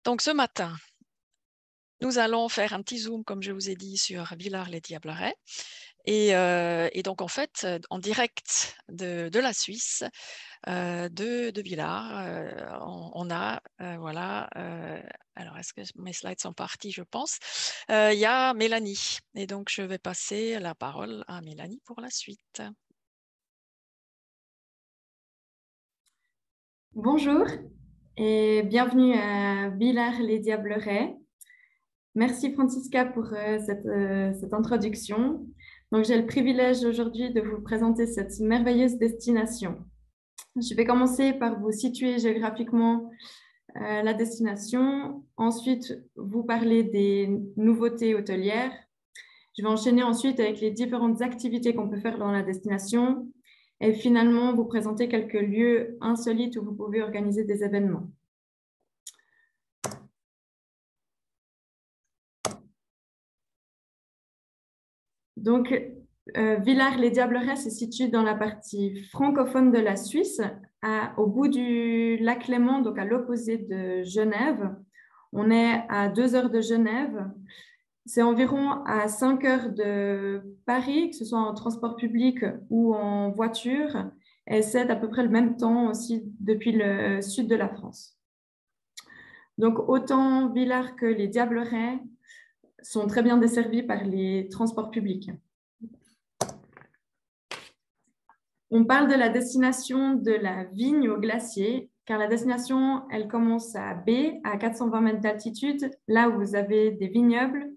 Donc, ce matin, nous allons faire un petit zoom, comme je vous ai dit, sur Villars-les-Diablerets. Et donc, en fait, en direct de la Suisse, de Villars, on a, voilà, alors est-ce que mes slides sont partis, je pense. Il y a Mélanie. Et donc, je vais passer la parole à Mélanie pour la suite. Bonjour et bienvenue à Villars-les-Diablerets. Merci Francisca pour cette introduction. Donc, j'ai le privilège aujourd'hui de vous présenter cette merveilleuse destination. Je vais commencer par vous situer géographiquement la destination, ensuite vous parler des nouveautés hôtelières. Je vais enchaîner ensuite avec les différentes activités qu'on peut faire dans la destination et finalement vous présenter quelques lieux insolites où vous pouvez organiser des événements. Donc, Villars-les-Diablerets se situe dans la partie francophone de la Suisse, au bout du lac Léman, donc à l'opposé de Genève. On est à 2 heures de Genève. C'est environ à 5 heures de Paris, que ce soit en transport public ou en voiture. Et c'est à peu près le même temps aussi depuis le sud de la France. Donc, autant Villars que les Diablerets sont très bien desservis par les transports publics. On parle de la destination de la vigne au glacier, car la destination, elle commence à B, à 420 mètres d'altitude, là où vous avez des vignobles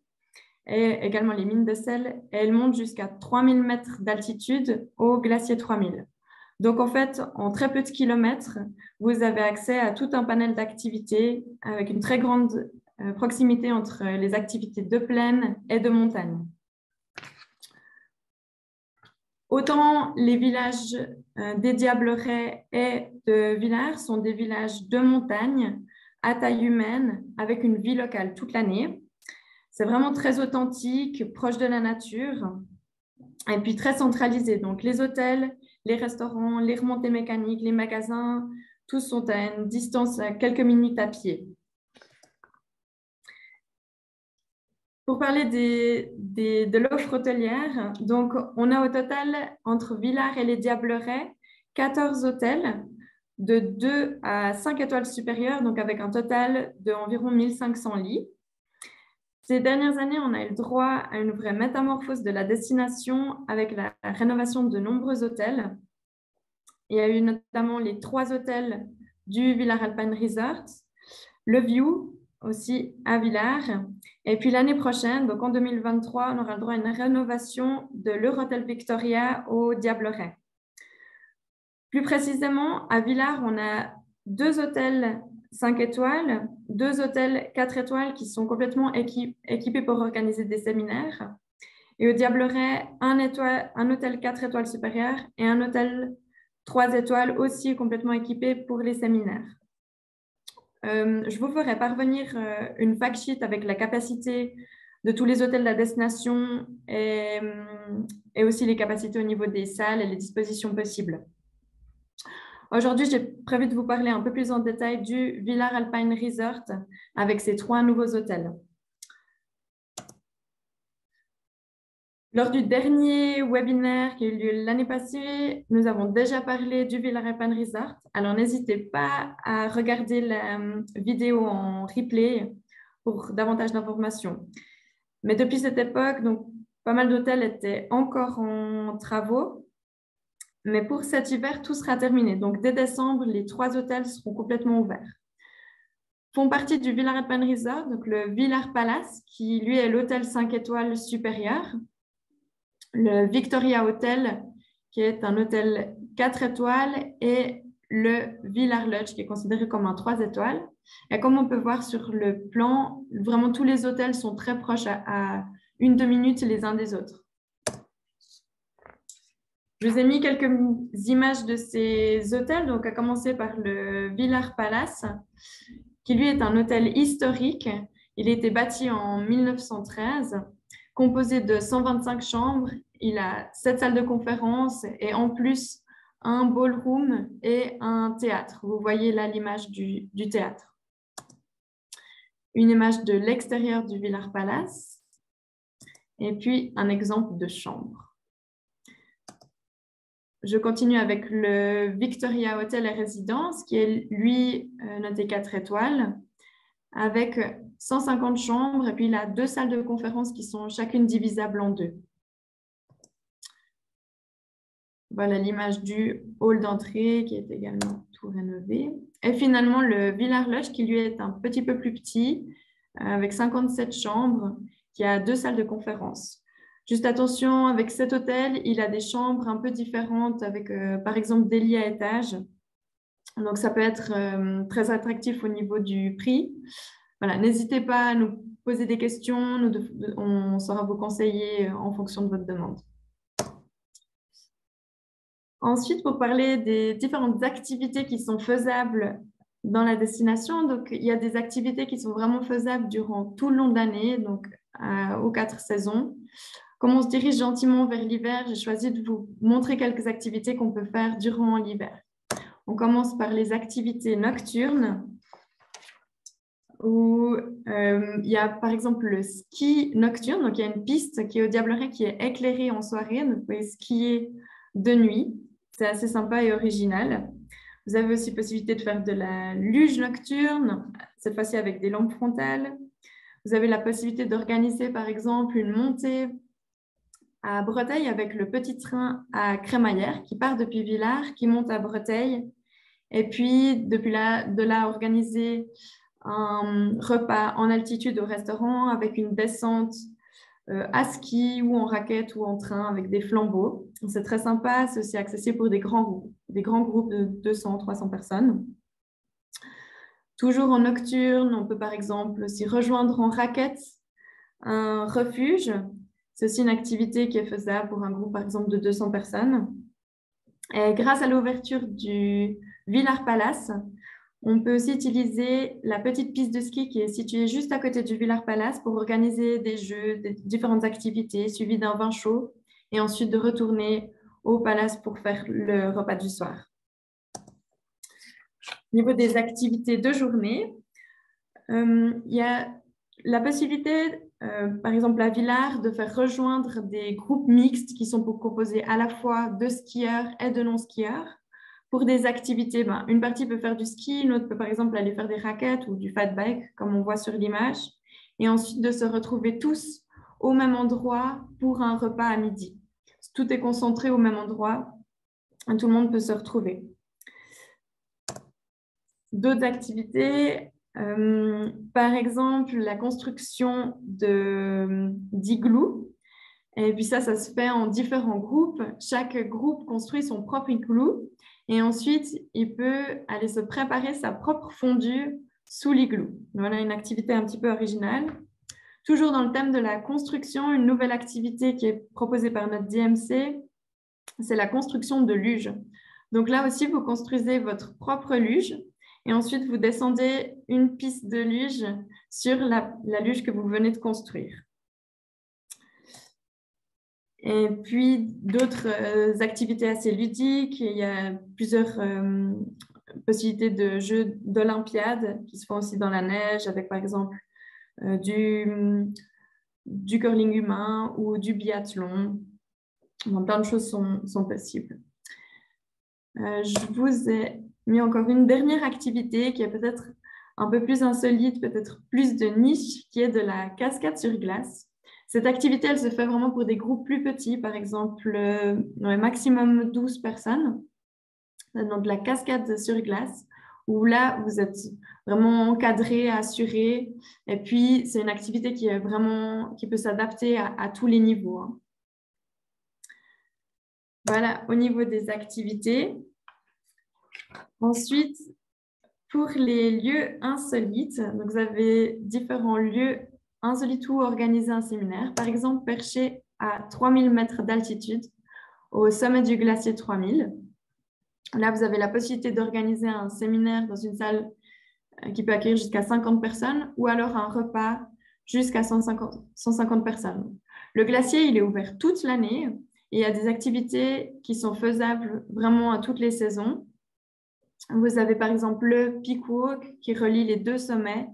et également les mines de sel, et elle monte jusqu'à 3000 mètres d'altitude au glacier 3000. Donc, en fait, en très peu de kilomètres, vous avez accès à tout un panel d'activités avec une très grande proximité entre les activités de plaine et de montagne. Autant les villages des Diablerets et de Villars sont des villages de montagne à taille humaine avec une vie locale toute l'année. C'est vraiment très authentique, proche de la nature et puis très centralisé. Donc les hôtels, les restaurants, les remontées mécaniques, les magasins, tous sont à une distance à quelques minutes à pied. Pour parler de l'offre hôtelière, donc on a au total, entre Villars et les Diablerets, 14 hôtels de 2 à 5 étoiles supérieures, donc avec un total d'environ 1500 lits. Ces dernières années, on a eu le droit à une vraie métamorphose de la destination avec la rénovation de nombreux hôtels. Il y a eu notamment les 3 hôtels du Villars Alpine Resort, le View aussi à Villars. Et puis l'année prochaine, donc en 2023, on aura le droit à une rénovation de l'Eurotel Victoria au Diablerets. Plus précisément, à Villars, on a 2 hôtels 5 étoiles, 2 hôtels 4 étoiles qui sont complètement équipés pour organiser des séminaires. Et au Diablerets, un hôtel 4 étoiles supérieur et un hôtel 3 étoiles aussi complètement équipé pour les séminaires. Je vous ferai parvenir une fact sheet avec la capacité de tous les hôtels de la destination et aussi les capacités au niveau des salles et les dispositions possibles. Aujourd'hui, j'ai prévu de vous parler un peu plus en détail du Villars Alpine Resort avec ses 3 nouveaux hôtels. Lors du dernier webinaire qui a eu lieu l'année passée, nous avons déjà parlé du Villars Alpine Resort. Alors, n'hésitez pas à regarder la vidéo en replay pour davantage d'informations. Mais depuis cette époque, donc, pas mal d'hôtels étaient encore en travaux. Mais pour cet hiver, tout sera terminé. Donc, dès décembre, les 3 hôtels seront complètement ouverts. Font partie du Villars Alpine Resort, donc le Villars Palace, qui lui est l'hôtel 5 étoiles supérieur. Le Victoria Hotel, qui est un hôtel 4 étoiles, et le Villars Lodge, qui est considéré comme un 3 étoiles. Et comme on peut voir sur le plan, vraiment tous les hôtels sont très proches à 1-2 minutes les uns des autres. Je vous ai mis quelques images de ces hôtels, donc à commencer par le Villars Palace, qui lui est un hôtel historique. Il a été bâti en 1913, composé de 125 chambres. Il a 7 salles de conférence et en plus un ballroom et un théâtre. Vous voyez là l'image du théâtre. une image de l'extérieur du Villars Palace et puis un exemple de chambre. Je continue avec le Victoria Hotel et Résidence qui est lui noté 4 étoiles avec 150 chambres et puis il a 2 salles de conférence qui sont chacune divisables en 2. Voilà l'image du hall d'entrée qui est également tout rénové. Et finalement, le Villars Lodge qui lui est un petit peu plus petit, avec 57 chambres, qui a 2 salles de conférence. Juste attention, avec cet hôtel, il a des chambres un peu différentes, avec par exemple des lits à étage. Donc, ça peut être très attractif au niveau du prix. Voilà, n'hésitez pas à nous poser des questions, on saura vous conseiller en fonction de votre demande. Ensuite, pour parler des différentes activités qui sont faisables dans la destination, donc il y a des activités qui sont vraiment faisables durant tout le long de l'année, donc aux 4 saisons. Comme on se dirige gentiment vers l'hiver, j'ai choisi de vous montrer quelques activités qu'on peut faire durant l'hiver. On commence par les activités nocturnes, où il y a par exemple le ski nocturne, donc il y a une piste qui est au Diableret qui est éclairée en soirée, donc vous pouvez skier de nuit. C'est assez sympa et original. Vous avez aussi possibilité de faire de la luge nocturne, cette fois-ci avec des lampes frontales. Vous avez la possibilité d'organiser, par exemple, une montée à Breteil avec le petit train à Crémaillère qui part depuis Villars, qui monte à Breteil. Et puis, de là, organiser un repas en altitude au restaurant avec une descente à ski ou en raquette ou en train avec des flambeaux. C'est très sympa, c'est aussi accessible pour des grands groupes de 200, 300 personnes. Toujours en nocturne, on peut par exemple aussi rejoindre en raquette un refuge. C'est aussi une activité qui est faisable pour un groupe par exemple de 200 personnes. Et grâce à l'ouverture du Villars Palace, on peut aussi utiliser la petite piste de ski qui est située juste à côté du Villars Palace pour organiser des jeux, des différentes activités suivies d'un vin chaud et ensuite de retourner au palace pour faire le repas du soir. Au niveau des activités de journée, il y a la possibilité, par exemple à Villars, de faire rejoindre des groupes mixtes qui sont composés à la fois de skieurs et de non-skieurs. Pour des activités, une partie peut faire du ski, une autre peut par exemple aller faire des raquettes ou du fat bike, comme on voit sur l'image, et ensuite de se retrouver tous au même endroit pour un repas à midi. Tout est concentré au même endroit, et tout le monde peut se retrouver. D'autres activités, par exemple la construction d'iglous. Et puis ça se fait en différents groupes. Chaque groupe construit son propre igloo. Et ensuite, il peut aller se préparer sa propre fondue sous l'igloo. Voilà une activité un petit peu originale. Toujours dans le thème de la construction, une nouvelle activité qui est proposée par notre DMC, c'est la construction de luge. Donc là aussi, vous construisez votre propre luge et ensuite vous descendez une piste de luge sur la luge que vous venez de construire. Et puis, d'autres activités assez ludiques. Il y a plusieurs possibilités de jeux d'Olympiade qui se font aussi dans la neige, avec par exemple du curling humain ou du biathlon. Bon, plein de choses sont possibles. Je vous ai mis encore une dernière activité qui est peut-être un peu plus insolite, peut-être plus de niche, qui est de la cascade sur glace. Cette activité, elle se fait vraiment pour des groupes plus petits, par exemple, maximum 12 personnes. Donc, la cascade sur glace, où là, vous êtes vraiment encadré, assuré. Et puis, c'est une activité qui peut s'adapter à tous les niveaux. Hein. Voilà, au niveau des activités. Ensuite, pour les lieux insolites, donc vous avez différents lieux insolites où organiser un séminaire. Par exemple, perché à 3000 mètres d'altitude, au sommet du glacier 3000. Là, vous avez la possibilité d'organiser un séminaire dans une salle qui peut accueillir jusqu'à 50 personnes ou alors un repas jusqu'à 150 personnes. Le glacier, il est ouvert toute l'année et il y a des activités qui sont faisables vraiment à toutes les saisons. Vous avez par exemple le Peak Walk qui relie les 2 sommets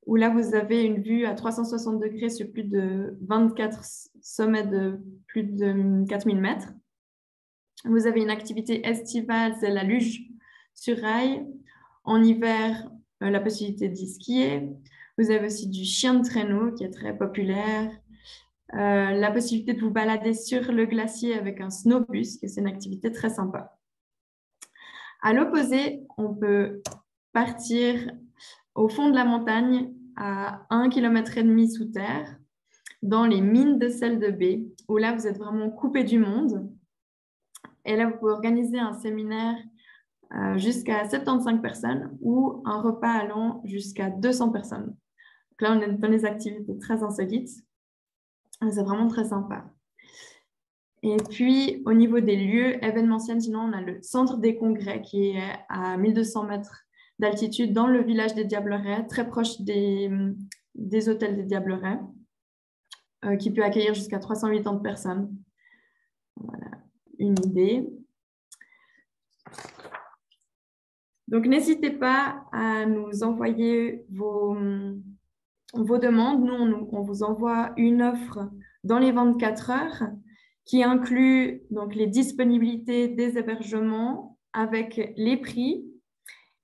où là, vous avez une vue à 360 degrés sur plus de 24 sommets de plus de 4000 mètres. Vous avez une activité estivale, c'est la luge sur rail. En hiver, la possibilité d'y skier. Vous avez aussi du chien de traîneau qui est très populaire. La possibilité de vous balader sur le glacier avec un snowbus, que c'est une activité très sympa. À l'opposé, on peut partir au fond de la montagne à 1,5 km sous terre, dans les mines de sel de baie, où là, vous êtes vraiment coupé du monde. Et là, vous pouvez organiser un séminaire jusqu'à 75 personnes ou un repas allant jusqu'à 200 personnes. Donc là, on est dans les activités très insolites. C'est vraiment très sympa. Et puis, au niveau des lieux événementiels, sinon, on a le centre des congrès qui est à 1200 mètres d'altitude dans le village des Diablerets, très proche des hôtels des Diablerets, qui peut accueillir jusqu'à 380 personnes. Voilà, une idée. Donc, n'hésitez pas à nous envoyer vos demandes. Nous, on vous envoie une offre dans les 24 heures qui inclut donc les disponibilités des hébergements avec les prix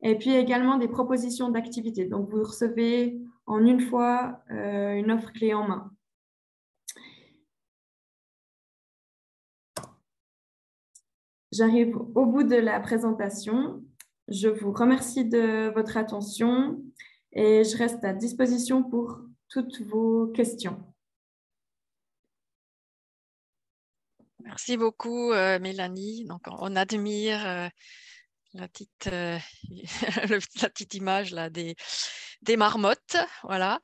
et puis également des propositions d'activités. Donc, vous recevez en une fois une offre clé en main. J'arrive au bout de la présentation. Je vous remercie de votre attention et je reste à disposition pour toutes vos questions. Merci beaucoup, Mélanie. Donc, on admire la petite image là, des marmottes. Voilà.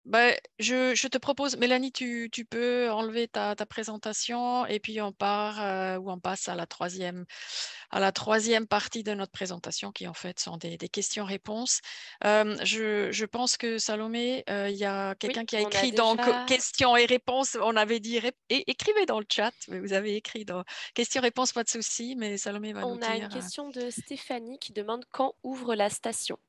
Je te propose, Mélanie, tu peux enlever ta présentation et puis on part ou on passe à la troisième partie de notre présentation qui en fait sont des questions-réponses. Je pense que Salomé, il y a quelqu'un qui a écrit donc questions et réponses. On avait dit écrivez dans le chat, mais vous avez écrit dans questions-réponses, pas de souci, mais Salomé va nous dire. On a une question de Stéphanie qui demande quand ouvre la station.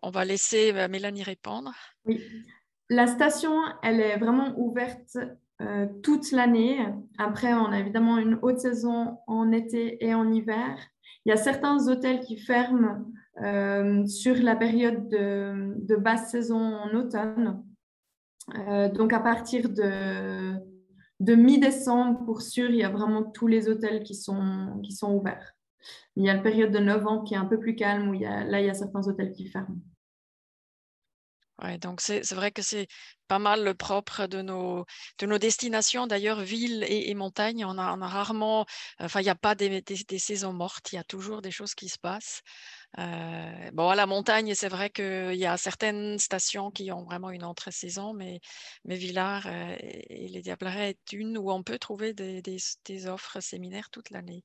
On va laisser Mélanie répondre. Oui, la station, elle est vraiment ouverte toute l'année. Après, on a évidemment une haute saison en été et en hiver. Il y a certains hôtels qui ferment sur la période de basse saison en automne. Donc, à partir de mi-décembre, pour sûr, il y a vraiment tous les hôtels qui sont ouverts. Il y a la période de novembre qui est un peu plus calme, où il y a certains hôtels qui ferment. Ouais, donc c'est vrai que c'est pas mal le propre de nos destinations. D'ailleurs, ville et montagne, on a rarement, enfin, il n'y a pas des saisons mortes, il y a toujours des choses qui se passent. Bon, à la montagne, c'est vrai qu'il y a certaines stations qui ont vraiment une entre-saison, mais Villars et les Diablerets est une où on peut trouver des offres séminaires toute l'année.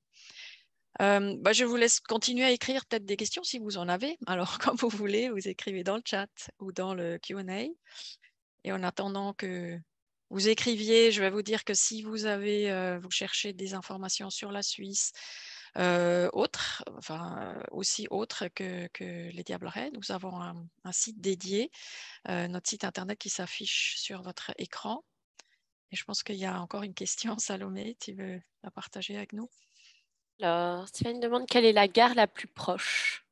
Je vous laisse continuer à écrire peut-être des questions si vous en avez. Alors, comme vous voulez, vous écrivez dans le chat ou dans le Q&A. Et en attendant que vous écriviez, je vais vous dire que si vous avez, vous cherchez des informations sur la Suisse, aussi autres que les Diablerets, nous avons un site dédié, notre site internet qui s'affiche sur votre écran. Et je pense qu'il y a encore une question, Salomé, tu veux la partager avec nous? Alors, Stéphane demande quelle est la gare la plus proche.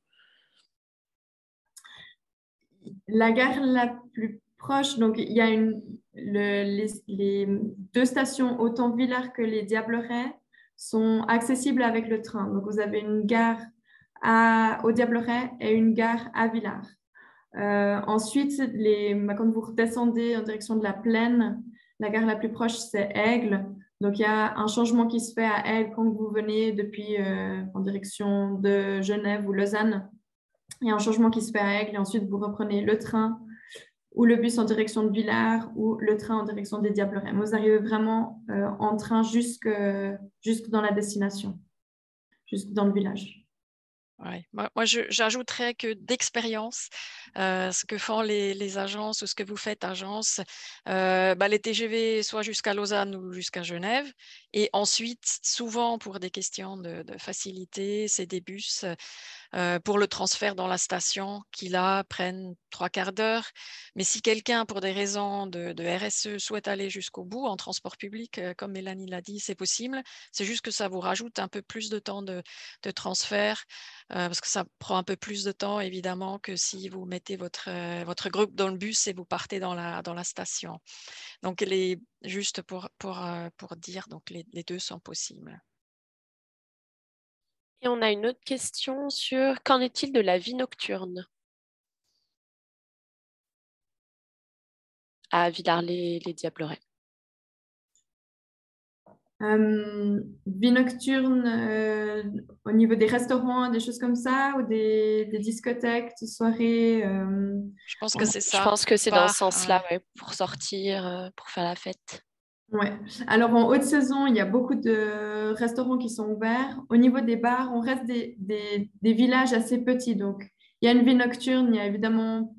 La gare la plus proche, donc il y a les deux stations, autant Villars que les Diablerets, sont accessibles avec le train. Donc vous avez une gare au Diablerets et une gare à Villars. Ensuite, quand vous redescendez en direction de la plaine, la gare la plus proche, c'est Aigle. Donc, il y a un changement qui se fait à Aigle quand vous venez depuis en direction de Genève ou Lausanne. Il y a un changement qui se fait à Aigle et ensuite, vous reprenez le train ou le bus en direction de Villars ou le train en direction des Diablerets. Vous arrivez vraiment en train jusque dans la destination, jusque dans le village. Ouais. Moi, j'ajouterais que d'expérience, ce que font les agences ou ce que vous faites agence, les TGV soit jusqu'à Lausanne ou jusqu'à Genève, Et ensuite, souvent pour des questions de facilité, c'est des bus pour le transfert dans la station qui là prennent 3/4 d'heure. Mais si quelqu'un, pour des raisons de RSE, souhaite aller jusqu'au bout en transport public, comme Mélanie l'a dit, c'est possible. C'est juste que ça vous rajoute un peu plus de temps de transfert parce que ça prend un peu plus de temps évidemment que si vous mettez votre groupe dans le bus et vous partez dans la station. Donc juste pour dire, donc les deux sont possibles. Et on a une autre question sur qu'en est-il de la vie nocturne à Villars-les-Diablerets? Vie nocturne au niveau des restaurants, des choses comme ça, ou des discothèques, des soirées. Je pense que c'est Je ça. pense que c'est dans ce Par, sens-là, ouais, pour sortir, pour faire la fête. Ouais. Alors en haute saison, il y a beaucoup de restaurants qui sont ouverts. Au niveau des bars, on reste des villages assez petits. Donc il y a une vie nocturne, il y a évidemment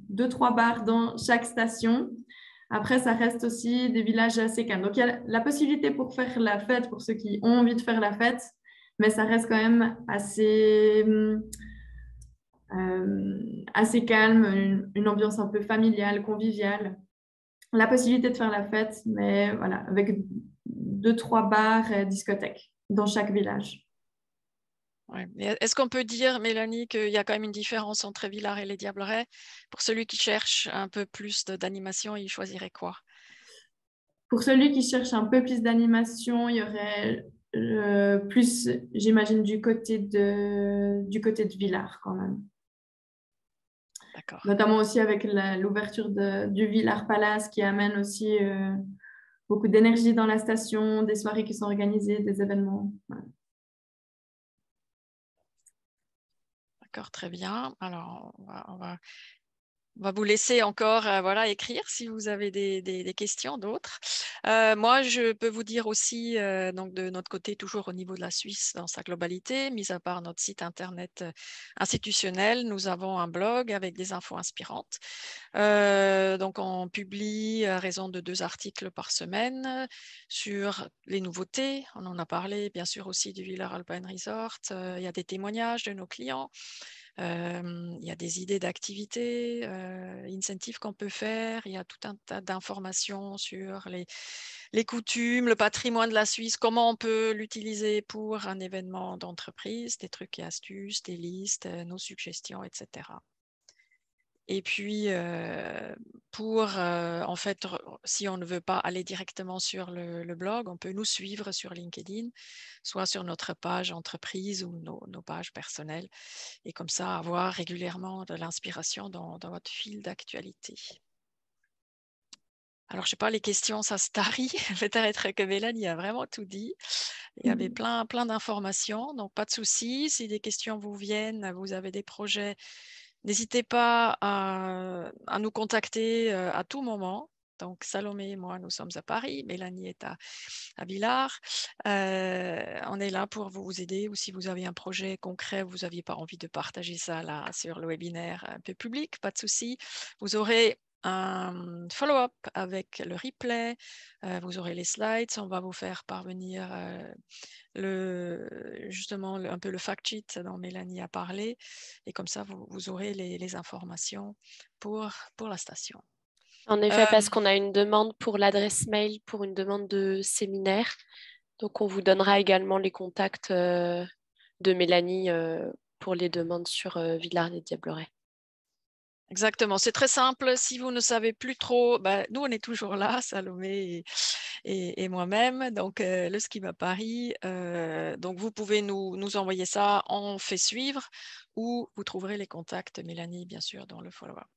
deux, trois bars dans chaque station. Après, ça reste aussi des villages assez calmes. Donc il y a la possibilité pour faire la fête, pour ceux qui ont envie de faire la fête, mais ça reste quand même assez calme, une ambiance un peu familiale, conviviale. La possibilité de faire la fête, mais voilà, avec deux, trois bars et discothèques dans chaque village. ouais. Est-ce qu'on peut dire, Mélanie, qu'il y a quand même une différence entre Villars et les Diablerets? Pour celui qui cherche un peu plus d'animation, il choisirait quoi? Pour celui qui cherche un peu plus d'animation, il y aurait plus, j'imagine, du côté de Villars quand même. D'accord. Notamment aussi avec l'ouverture du Villars Palace qui amène aussi beaucoup d'énergie dans la station, des soirées qui sont organisées, des événements. Voilà. D'accord, très bien. Alors, on va vous laisser encore voilà, écrire si vous avez des questions, d'autres. Moi, je peux vous dire aussi, donc de notre côté, toujours au niveau de la Suisse dans sa globalité, mis à part notre site internet institutionnel, nous avons un blog avec des infos inspirantes. Donc, on publie à raison de 2 articles par semaine sur les nouveautés. On en a parlé, bien sûr, aussi du Villars Alpine Resort. Il y a des témoignages de nos clients. Il y a des idées d'activités, incentives qu'on peut faire. Il y a tout un tas d'informations sur les coutumes, le patrimoine de la Suisse, comment on peut l'utiliser pour un événement d'entreprise, des trucs et astuces, des listes, nos suggestions, etc. Et puis, en fait, si on ne veut pas aller directement sur le blog, on peut nous suivre sur LinkedIn, soit sur notre page entreprise ou nos pages personnelles, et comme ça, avoir régulièrement de l'inspiration dans votre fil d'actualité. Alors, je ne sais pas, les questions, ça se tarit. Peut-être que Mélanie a vraiment tout dit. Il y avait plein d'informations, donc pas de souci. Si des questions vous viennent, vous avez des projets, n'hésitez pas à nous contacter à tout moment. Donc, Salomé et moi, nous sommes à Paris. Mélanie est à Villars. On est là pour vous aider, ou si vous avez un projet concret, vous n'aviez pas envie de partager ça là sur le webinaire un peu public, pas de souci. Vous aurez un follow-up avec le replay. Vous aurez les slides. On va vous faire parvenir justement un peu le fact sheet dont Mélanie a parlé, et comme ça vous aurez les informations pour la station. En effet, parce qu'on a une demande pour l'adresse mail pour une demande de séminaire. Donc, on vous donnera également les contacts de Mélanie pour les demandes sur Villars-les-Diablerets. Exactement, c'est très simple. Si vous ne savez plus trop, nous on est toujours là, Salomé et moi-même, donc le Schema Paris. Donc vous pouvez nous envoyer ça, on fait suivre, ou vous trouverez les contacts, Mélanie, bien sûr, dans le follow-up.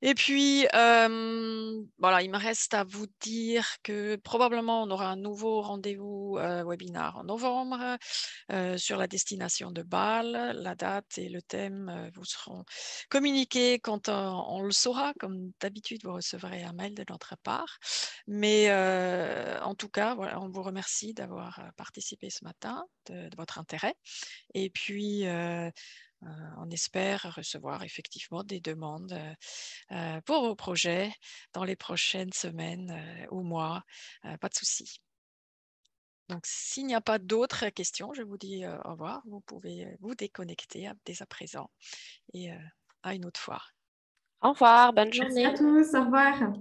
Et puis, voilà, il me reste à vous dire que probablement on aura un nouveau rendez-vous webinaire en novembre sur la destination de Bâle. La date et le thème vous seront communiqués quand on le saura. Comme d'habitude, vous recevrez un mail de notre part. Mais en tout cas, voilà, on vous remercie d'avoir participé ce matin, de votre intérêt. Et puis, on espère recevoir effectivement des demandes pour vos projets dans les prochaines semaines ou mois. Pas de souci. Donc, s'il n'y a pas d'autres questions, je vous dis au revoir. Vous pouvez vous déconnecter dès à présent et à une autre fois. Au revoir, bonne Merci journée. à tous, au revoir.